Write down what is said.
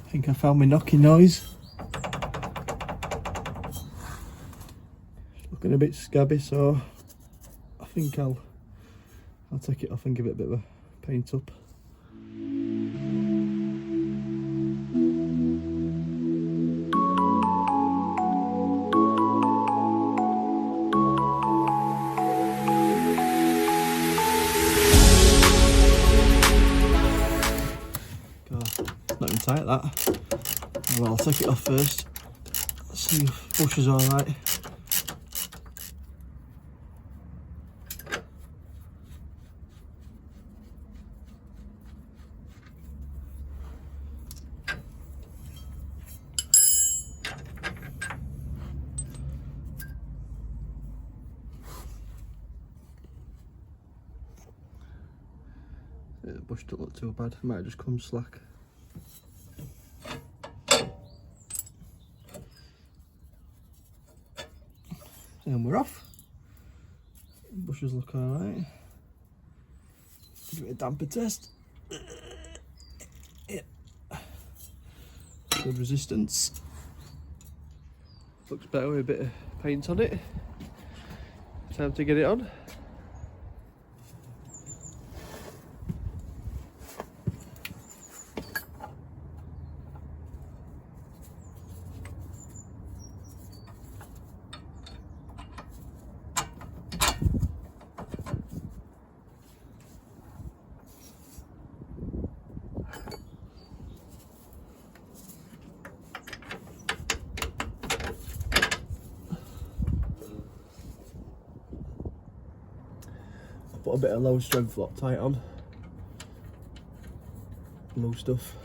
I think I found my knocking noise. Looking a bit scabby, so I think I'll take it off and give it a bit of a paint up. Not even tight that. Well, I'll take it off first. See if bush is alright. The bush don't look too bad. It might have just come slack. And we're off. Bushes look alright. Give it a damper test. Yeah. Good resistance. Looks better with a bit of paint on it. Time to get it on. Put a bit of low strength Loctite on. Low stuff.